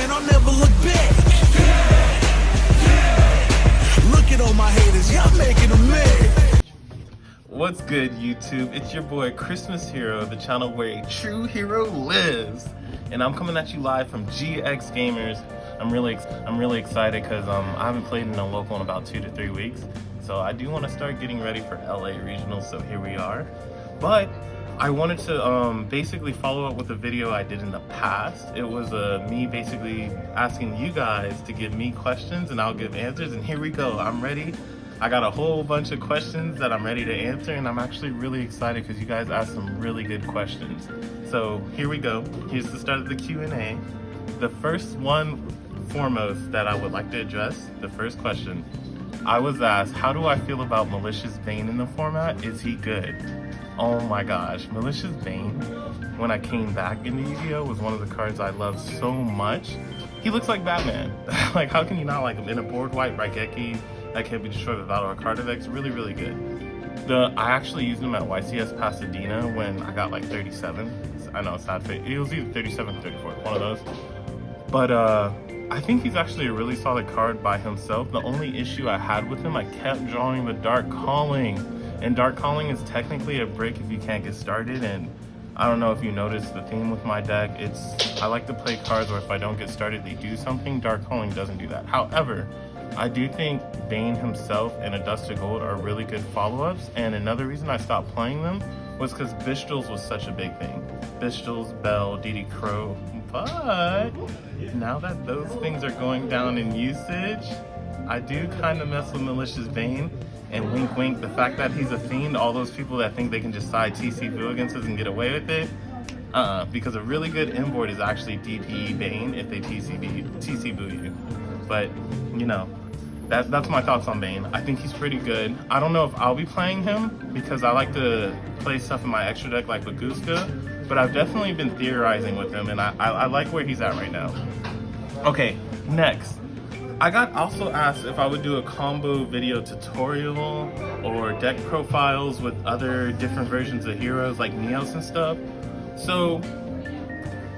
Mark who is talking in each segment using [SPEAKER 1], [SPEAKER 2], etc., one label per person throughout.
[SPEAKER 1] man, I'll never look back. Look at all my haters, y'all making them mad.
[SPEAKER 2] What's good, YouTube? It's your boy XmasHERO, the channel where a true hero lives, and I'm coming at you live from GX Gamers. I'm really excited because I haven't played in a local in about 2 to 3 weeks, so I do want to start getting ready for LA regionals. So here we are. But I wanted to basically follow up with a video I did in the past. It was me basically asking you guys to give me questions and I'll give answers, and here we go. I'm ready. I got a whole bunch of questions that I'm ready to answer, and I'm actually really excited because you guys asked some really good questions. So here we go. Here's the start of the Q&A. The first one foremost that I would like to address, the first question. I was asked, how do I feel about Malicious Bane in the format? Is he good? Oh my gosh, Malicious Bane, when I came back in the Yu-Gi-Oh, was one of the cards I love so much. He looks like Batman. Like, how can you not like him? In a board wipe Raigeki that can't be destroyed without a card effects, really, really good. I actually used him at YCS Pasadena when I got like 37. I know it's not fit. It was either 37 or 34, one of those. But I think he's actually a really solid card by himself. The only issue I had with him, I kept drawing the Dark Calling. And Dark Calling is technically a brick if you can't get started. And I don't know if you noticed the theme with my deck. I like to play cards where if I don't get started, they do something. Dark Calling doesn't do that. However, I do think Bane himself and A Dust to Gold are really good follow-ups. And another reason I stopped playing them was because Bistles was such a big thing. Bistles, Bell, DD Crow. But now that those things are going down in usage, I do kind of mess with Malicious Bane. And wink wink, the fact that he's a fiend, all those people that think they can just side TC Boo against us and get away with it, because a really good inboard is actually DPE Bane if they TC Boo you. But, you know, that's my thoughts on Bane. I think he's pretty good. I don't know if I'll be playing him because I like to play stuff in my extra deck like Baguska, but I've definitely been theorizing with him, and I like where he's at right now. Okay, next. I got also asked if I would do a combo video tutorial or deck profiles with other different versions of heroes like Neos and stuff. So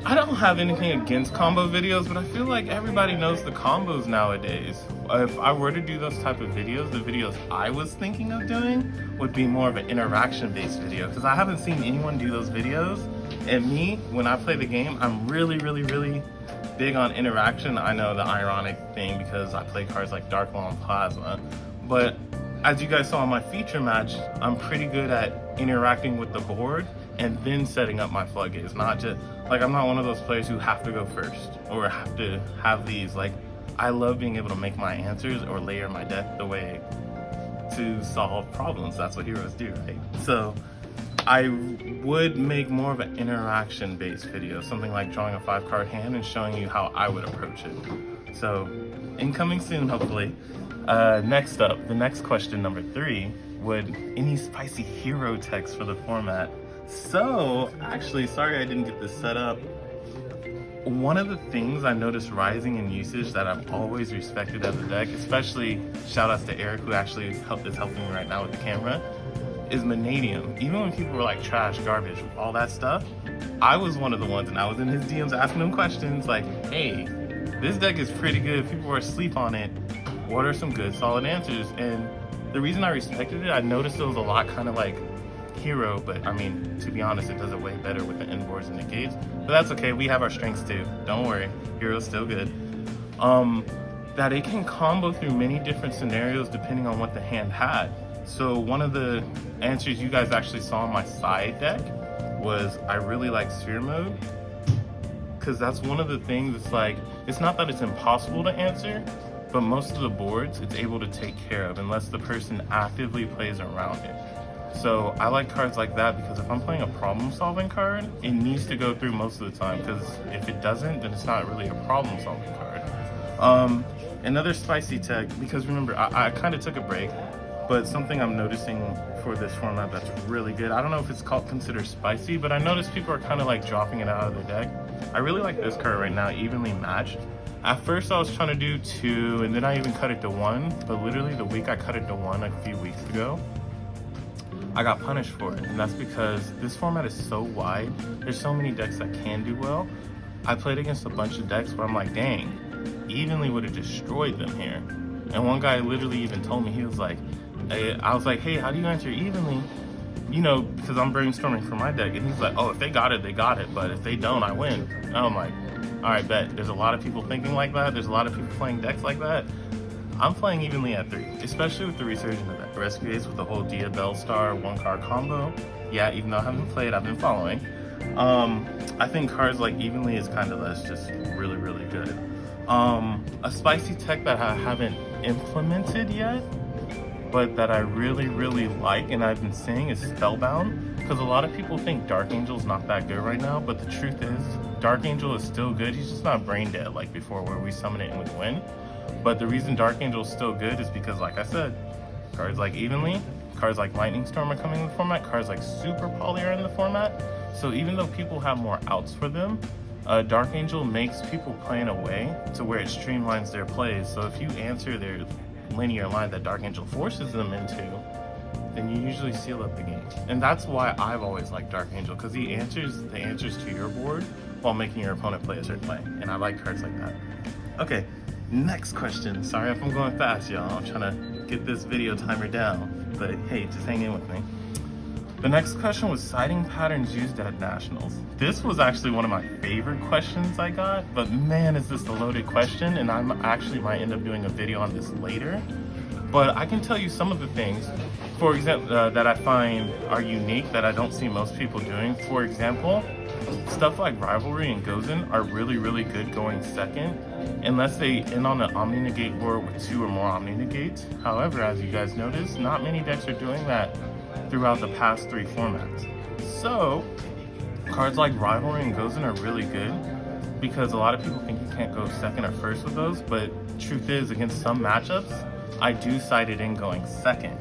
[SPEAKER 2] I don't have anything against combo videos, but I feel like everybody knows the combos nowadays. If I were to do those type of videos, the videos I was thinking of doing would be more of an interaction-based video, because I haven't seen anyone do those videos. And me, when I play the game, I'm really big on interaction. I know the ironic thing because I play cards like Dark Law and Plasma, but as you guys saw in my feature match, I'm pretty good at interacting with the board and then setting up my floodgates. Not just like, I'm not one of those players who have to go first or have to have these. Like, I love being able to make my answers or layer my deck the way to solve problems. That's what heroes do, right? So I would make more of an interaction-based video, something like drawing a 5-card hand and showing you how I would approach it. So, incoming soon, hopefully. Next up, the next question, number 3, would any spicy hero text for the format? So, actually, sorry I didn't get this set up. One of the things I noticed rising in usage that I've always respected as a deck, especially shout outs to Eric who actually is helping me right now with the camera, is Manadium. Even when people were like trash, garbage, all that stuff, I was one of the ones, and I was in his DMs asking him questions like, hey, this deck is pretty good, people are asleep on it, what are some good solid answers? And the reason I respected it, I noticed it was a lot kind of like Hero, but I mean, to be honest, it does it way better with the inboards and the gates, but that's okay, we have our strengths too, don't worry, Hero's still good. That it can combo through many different scenarios depending on what the hand had. So one of the answers you guys actually saw on my side deck was I really like Sphere Mode, because that's one of the things. It's like, it's not that it's impossible to answer, but most of the boards it's able to take care of unless the person actively plays around it. So I like cards like that because if I'm playing a problem solving card, it needs to go through most of the time, because if it doesn't, then it's not really a problem solving card. Another spicy tech, because remember, I kind of took a break, but something I'm noticing for this format that's really good, I don't know if it's considered spicy, but I noticed people are kind of like dropping it out of their deck. I really like this card right now, Evenly Matched. At first I was trying to do 2, and then I even cut it to 1, but literally the week I cut it to 1 a few weeks ago, I got punished for it. And that's because this format is so wide, there's so many decks that can do well, I played against a bunch of decks where I'm like, dang, evenly would have destroyed them here. And one guy literally even told me, he was like, I was like, hey, how do you answer evenly? You know, because I'm brainstorming for my deck. And he's like, oh, if they got it, they got it. But if they don't, I win. And I'm like, all right, bet. There's a lot of people thinking like that. There's a lot of people playing decks like that. I'm playing evenly at 3, especially with the resurgence of that Rescue Ace with the whole Dia Bellstar 1-card combo. Yeah, even though I haven't played, I've been following. I think cards like evenly is kind of that's just really, really good. A spicy tech that I haven't implemented yet, but that I really, really like and I've been seeing is Spellbound, because a lot of people think Dark Angel's not that good right now, but the truth is Dark Angel is still good. He's just not brain dead like before where we summon it and we win. But the reason Dark Angel is still good is because, like I said, cards like Evenly, cards like Lightning Storm are coming in the format, cards like Super Poly are in the format. So even though people have more outs for them, Dark Angel makes people play in a way to where it streamlines their plays. So if you answer their linear line that Dark Angel forces them into, then you usually seal up the game. And that's why I've always liked Dark Angel, because he answers the answers to your board while making your opponent play a certain way. And I like cards like that. Okay, next question. Sorry if I'm going fast, y'all. I'm trying to get this video timer down, but hey, just hang in with me. The next question was siding patterns used at nationals. This was actually one of my favorite questions I got, but man, is this a loaded question, and I actually might end up doing a video on this later. But I can tell you some of the things, for example, that I find are unique that I don't see most people doing. For example, stuff like Rivalry and Gozen are really, really good going second, unless they end on an Omni Negate board with 2 or more Omni Negates. However, as you guys noticed, not many decks are doing that throughout the past 3 formats. So, cards like Rivalry and Gozen are really good because a lot of people think you can't go second or first with those, but truth is, against some matchups, I do side it in going second.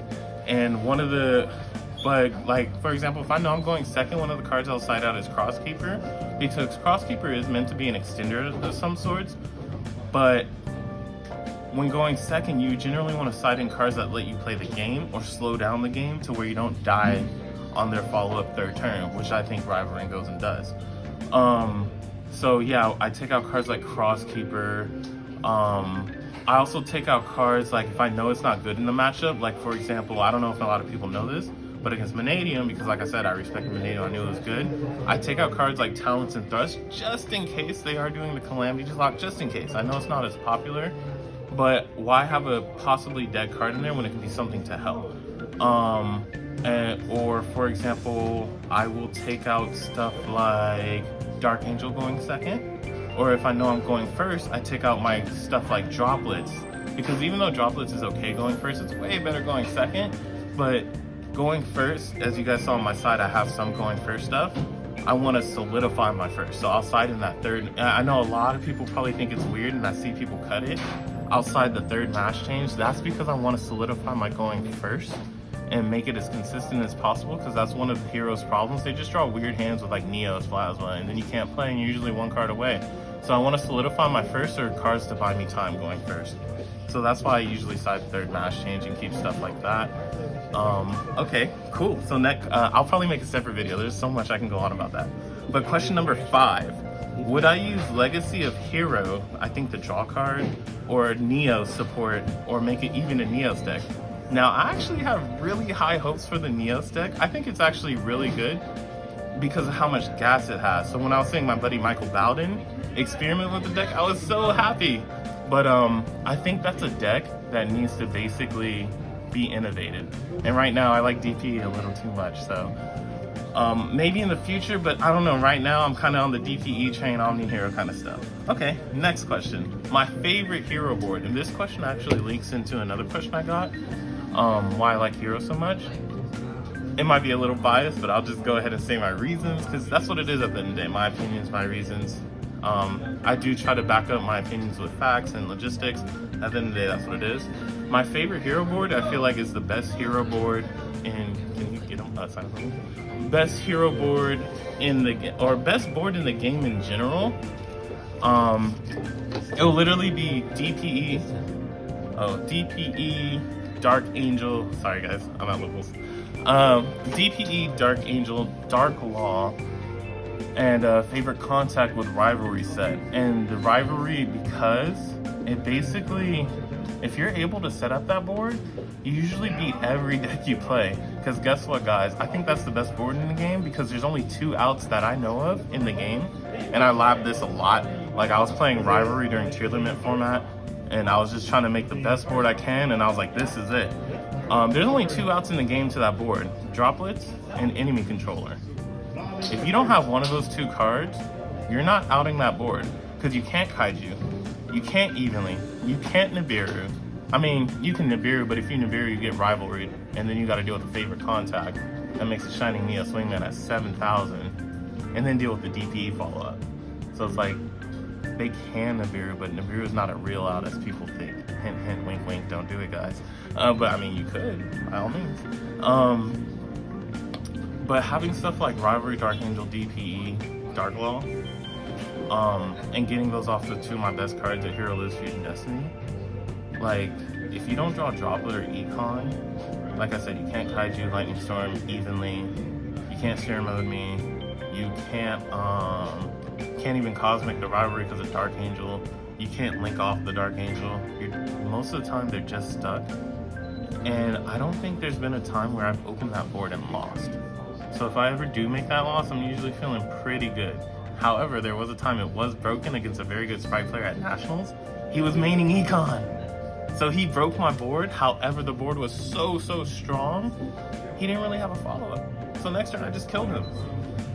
[SPEAKER 2] And one of the, but like, for example, if I know I'm going second, one of the cards I'll side out is Crosskeeper, because Crosskeeper is meant to be an extender of some sorts, but when going second, you generally want to side in cards that let you play the game or slow down the game to where you don't die on their follow-up 3rd turn, which I think Rivalry and Gozen does. So yeah, I take out cards like Crosskeeper. I also take out cards like if I know it's not good in the matchup, like for example, I don't know if a lot of people know this, but against Vanadium, because like I said, I respected Vanadium, I knew it was good, I take out cards like Talents and Thrust just in case they are doing the Calamity Lock, just in case. I know it's not as popular, but why have a possibly dead card in there when it can be something to help? Or for example, I will take out stuff like Dark Angel going second. Or if I know I'm going first, I take out my stuff like Droplets. Because even though Droplets is okay going first, it's way better going second. But going first, as you guys saw on my side, I have some going first stuff. I want to solidify my first. So I'll side in that 3rd. I know a lot of people probably think it's weird and I see people cut it. Outside the 3rd match change, that's because I want to solidify my going first and make it as consistent as possible, because that's one of Hero's problems. They just draw weird hands with like Neos, Plasma, and then you can't play and you're usually 1 card away. So I want to solidify my first or cards to buy me time going first. So that's why I usually side 3rd match change and keep stuff like that. Okay, cool. So next, I'll probably make a separate video. There's so much I can go on about that. But question number 5, would I use Legacy of Hero, I think the draw card, or Neos support, or make it even a Neos deck? Now, I actually have really high hopes for the Neos deck. I think it's actually really good because of how much gas it has. So when I was seeing my buddy Michael Bowden experiment with the deck, I was so happy. But I think that's a deck that needs to basically be innovated. And right now, I like DP a little too much, so maybe in the future, but I don't know. Right now, I'm kind of on the DPE train, Omni Hero kind of stuff. Okay, next question. My favorite hero board, and this question actually links into another question I got. Why I like Hero so much. It might be a little biased, but I'll just go ahead and say my reasons, because that's what it is at the end of the day. My opinions, my reasons. I do try to back up my opinions with facts and logistics. At the end of the day, that's what it is. My favorite hero board, I feel like, is the best hero board in, can you get them? Best hero board in the, or best board in the game in general. It'll literally be DPE, Dark Angel, sorry guys, I'm at levels. DPE, Dark Angel, Dark Law, and favorite contact with rivalry set. And the rivalry, because it basically, if you're able to set up that board, you usually beat every deck you play. Because guess what, guys? I think that's the best board in the game because there's only 2 outs that I know of in the game. And I labbed this a lot. Like, I was playing rivalry during tier limit format, and I was just trying to make the best board I can, and I was like, this is it. There's only 2 outs in the game to that board: droplets and enemy controller. If you don't have one of those 2 cards, you're not outing that board because you can't kaiju, you can't evenly, you can't Nibiru. I mean, you can Nibiru, but if you Nibiru, you get rivalried, and then you got to deal with the favorite contact. That makes a Shining Neo Swingman at 7,000, and then deal with the DPE follow-up. So it's like, they can Nibiru, but Nibiru is not a real out as people think. Hint, hint, wink, wink, don't do it, guys. But I mean, you could, by all means. But having stuff like Rivalry, Dark Angel, DPE, Dark Law, and getting those off the 2 of my best cards at Hero Lives Fusion Destiny, like, if you don't draw Droplet or Econ, like I said, you can't Kaiju, Lightning Storm evenly, you can't Steer Mode me, you can't even Cosmic the Rivalry because of Dark Angel, you can't link off the Dark Angel. Most of the time, they're just stuck. And I don't think there's been a time where I've opened that board and lost. So if I ever do make that loss, I'm usually feeling pretty good. However, there was a time it was broken against a very good Sprite player at Nationals. He was maining Econ. So he broke my board. However, the board was so strong, he didn't really have a follow-up. So next turn, I just killed him.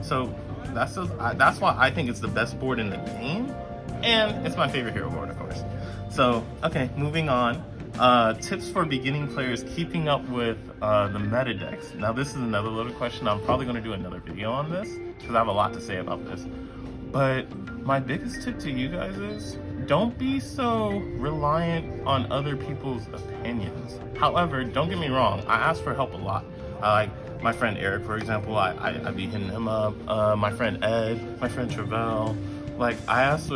[SPEAKER 2] So that's why I think it's the best board in the game. And it's my favorite hero board, of course. So, okay, moving on. Tips for beginning players keeping up with the meta decks. Now, this is another loaded question. I'm probably going to do another video on this because I have a lot to say about this. But my biggest tip to you guys is don't be so reliant on other people's opinions. However, don't get me wrong, I ask for help a lot. Like my friend Eric, for example, I be hitting him up. My friend Ed, my friend Travell. Like, I asked,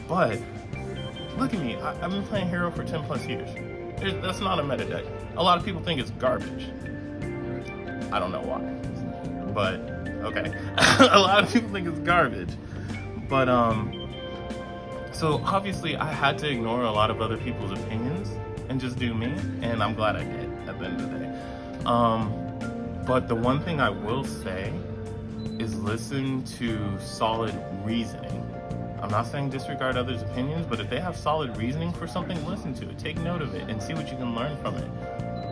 [SPEAKER 2] but look at me. I've been playing Hero for 10 plus years. That's not a meta deck. A lot of people think it's garbage. I don't know why, but okay. A lot of people think it's garbage. But so obviously I had to ignore a lot of other people's opinions and just do me, and I'm glad I did at the end of the day. But the one thing I will say is listen to solid reasoning. I'm not saying disregard others' opinions, but if they have solid reasoning for something, listen to it, take note of it, and see what you can learn from it.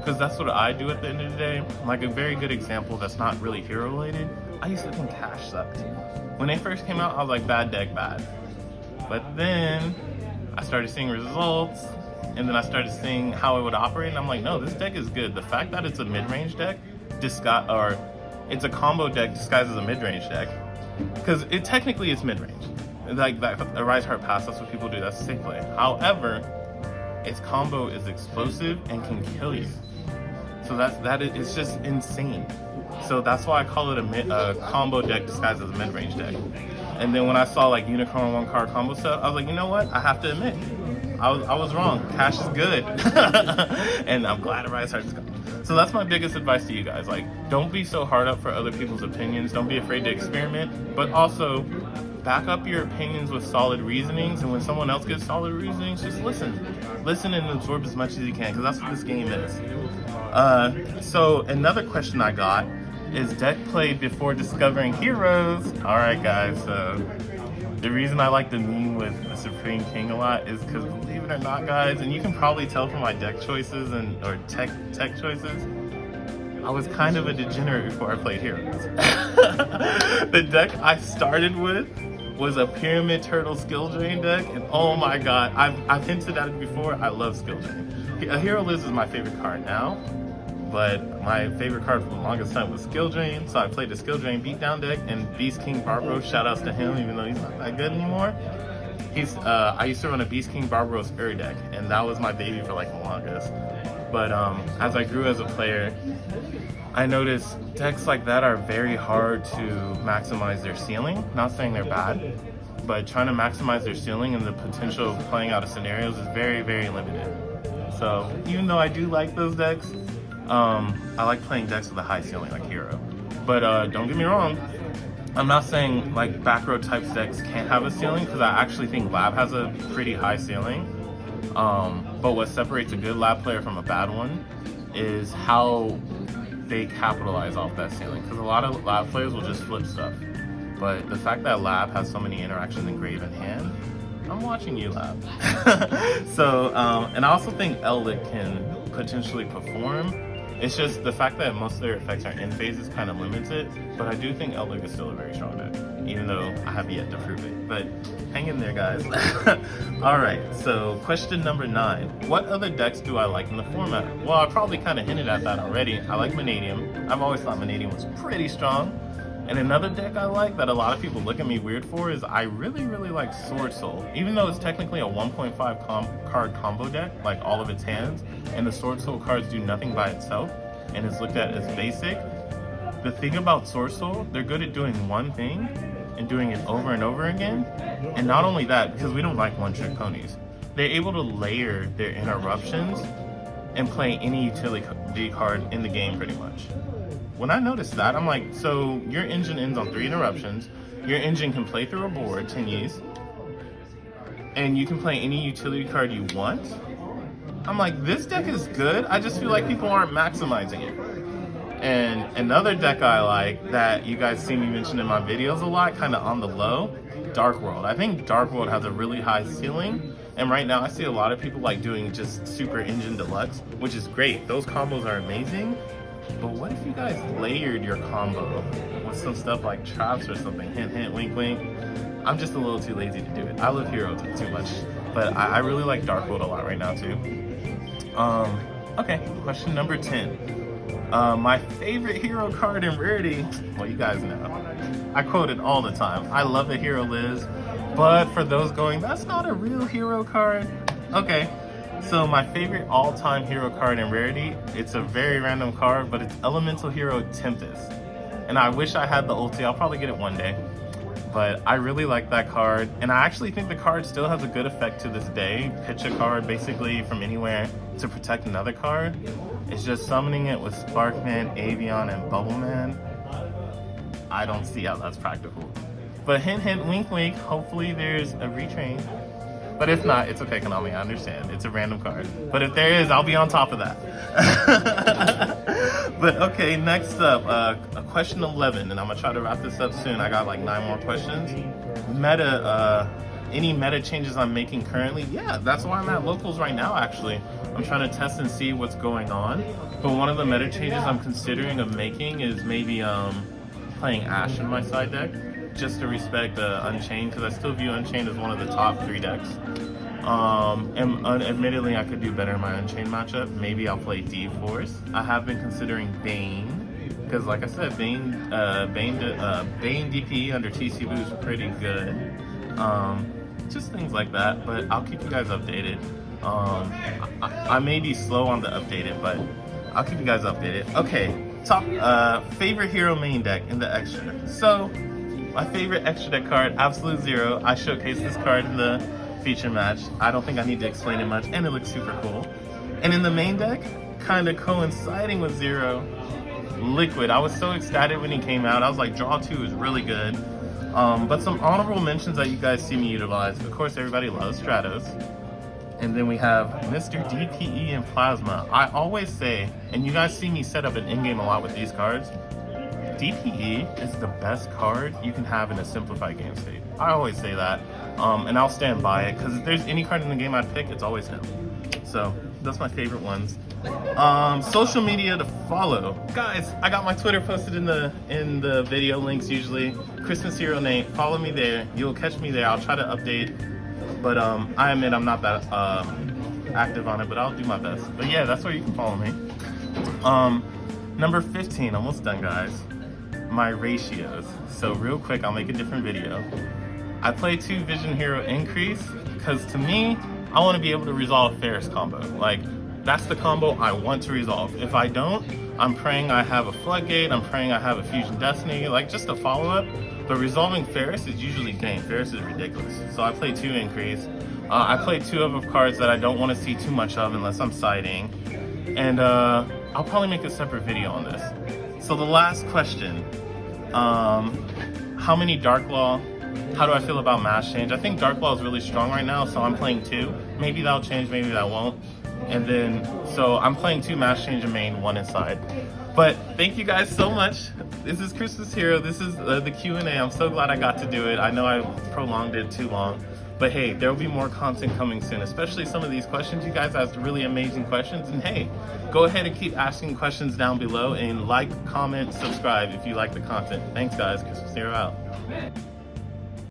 [SPEAKER 2] Because that's what I do at the end of the day. Like, a very good example that's not really hero related, I used to think Cash sucked. When they first came out, I was like, bad deck, bad. But then I started seeing results, and then I started seeing how it would operate, and I'm like, no, this deck is good. The fact that it's a mid-range deck, or it's a combo deck disguised as a mid-range deck, because it technically is mid-range. Like that, a Rise Heart Pass, that's what people do, that's a safe play. However, its combo is explosive and can kill you. So it's just insane. So that's why I call it a combo deck disguised as a mid-range deck. And then when I saw like Unicorn 1-card combo stuff, I was like, you know what? I have to admit, I was wrong. Cash is good. And I'm glad a Rise Heart is gone. So that's my biggest advice to you guys. Like, don't be so hard up for other people's opinions. Don't be afraid to experiment, but also back up your opinions with solid reasonings. And when someone else gives solid reasonings, just listen. Listen and absorb as much as you can, because that's what this game is. So another question I got is deck played before discovering heroes. All right, guys. So the reason I like the meme with the Supreme King a lot is because, believe it or not, guys, and you can probably tell from my deck choices or tech choices, I was kind of a degenerate before I played heroes. The deck I started with was a Pyramid Turtle Skill Drain deck, and oh my god, I've hinted at it before, I love Skill Drain. A Hero Lives is my favorite card now, but my favorite card for the longest time was Skill Drain, so I played the Skill Drain beatdown deck, and Beast King Barbaros, shout outs to him, even though he's not that good anymore. I used to run a Beast King Barbaros deck, and that was my baby for like the longest. But as I grew as a player, I noticed decks like that are very hard to maximize their ceiling. Not saying they're bad, but trying to maximize their ceiling and the potential of playing out of scenarios is very, very limited. So even though I do like those decks, I like playing decks with a high ceiling like Hero. But don't get me wrong, I'm not saying like back row type decks can't have a ceiling, because I actually think Lab has a pretty high ceiling. But what separates a good Lab player from a bad one is how they capitalize off that ceiling. Because a lot of Lab players will just flip stuff. But the fact that Lab has so many interactions in grave in hand, I'm watching you, Lab. So, and I also think Ellic can potentially perform. It's just the fact that most of their effects are in phases kind of limits it, but I do think Ellic is still a very strong deck, even though I have yet to prove it. But hang in there, guys. Alright, so question number 9. What other decks do I like in the format? Well, I probably kind of hinted at that already. I like Vanadium. I've always thought Vanadium was pretty strong. And another deck I like that a lot of people look at me weird for is I really like Sword Soul. Even though it's technically a 1.5 card combo deck, like all of its hands, and the Sword Soul cards do nothing by itself, and is looked at as basic. The thing about Sword Soul, they're good at doing one thing and doing it over and over again. And not only that, because we don't like one-trick ponies, they're able to layer their interruptions and play any utility card in the game pretty much. When I noticed that, I'm like, so your engine ends on 3 interruptions, your engine can play through a board, 10 Ys, and you can play any utility card you want. I'm like, this deck is good, I just feel like people aren't maximizing it. And another deck I like that you guys see me mention in my videos a lot, kind of on the low, Dark World. I think Dark World has a really high ceiling, and right now I see a lot of people like doing just Super Engine Deluxe, which is great. Those combos are amazing. But what if you guys layered your combo with some stuff like traps or something? Hint, hint, wink, wink. I'm just a little too lazy to do it. I love Hero too much. But I really like Dark World a lot right now too. Okay, question number 10. My favorite hero card in Rarity, well, you guys know. I quote it all the time. I love the Hero Liz. But for those going, that's not a real hero card. Okay. So my favorite all-time hero card in Rarity, it's a very random card, but it's Elemental Hero Tempest. And I wish I had the ulti. I'll probably get it one day. But I really like that card. And I actually think the card still has a good effect to this day. Pitch a card basically from anywhere to protect another card. It's just summoning it with Sparkman, Avian, and Bubbleman. I don't see how that's practical. But hint, hint, wink, wink. Hopefully there's a retrain. But if not, it's okay, Konami, I understand. It's a random card. But if there is, I'll be on top of that. But okay, next up, question 11, and I'm gonna try to wrap this up soon. I got like 9 more questions. Meta, any meta changes I'm making currently? Yeah, that's why I'm at locals right now, actually. I'm trying to test and see what's going on. But one of the meta changes I'm considering of making is maybe playing Ashe in my side deck, just to respect Unchained, because I still view Unchained as one of the top 3 decks. And admittedly, I could do better in my Unchained matchup. Maybe I'll play D-Force. I have been considering Bane, because like I said, Bane DP under TC Boo is pretty good. Just things like that, but I'll keep you guys updated. I may be slow on the updated, but I'll keep you guys updated. Okay, top favorite hero main deck in the extra. So, my favorite extra deck card, Absolute Zero. I showcased this card in the feature match. I don't think I need to explain it much, and it looks super cool. And in the main deck, kind of coinciding with Zero, Liquid. I was so excited when he came out. I was like, draw 2 is really good. But some honorable mentions that you guys see me utilize. Of course, everybody loves Stratos. And then we have Mr. DPE and Plasma. I always say, and you guys see me set up an in-game a lot with these cards, DPE is the best card you can have in a simplified game state. I always say that, and I'll stand by it, because if there's any card in the game I'd pick, it's always him. So, that's my favorite ones. Social media to follow. Guys, I got my Twitter posted in the video links usually. XmasHERO Nate, follow me there. You'll catch me there. I'll try to update, but I admit I'm not that active on it, but I'll do my best. But yeah, that's where you can follow me. Number 15, almost done, guys. My ratios. So real quick, I'll make a different video. I play 2 Vision Hero Increase because to me, I want to be able to resolve Ferris combo. Like, that's the combo I want to resolve. If I don't, I'm praying I have a Floodgate, I'm praying I have a Fusion Destiny, like just a follow-up. But resolving Ferris is usually game. Ferris is ridiculous. So I play 2 Increase. I play 2 of cards that I don't want to see too much of unless I'm siding. And I'll probably make a separate video on this. So the last question, how many Dark Law? How do I feel about mass change? I think Dark Law is really strong right now, so I'm playing 2. Maybe that'll change, maybe that won't. And then, so I'm playing 2 mass change in main, 1 inside. But thank you guys so much. This is XmasHERO. This is the Q&A. I'm so glad I got to do it. I know I prolonged it too long. But hey, there will be more content coming soon, especially some of these questions. You guys asked really amazing questions. And hey, go ahead and keep asking questions down below and like, comment, subscribe if you like the content. Thanks guys, XmasHERO out.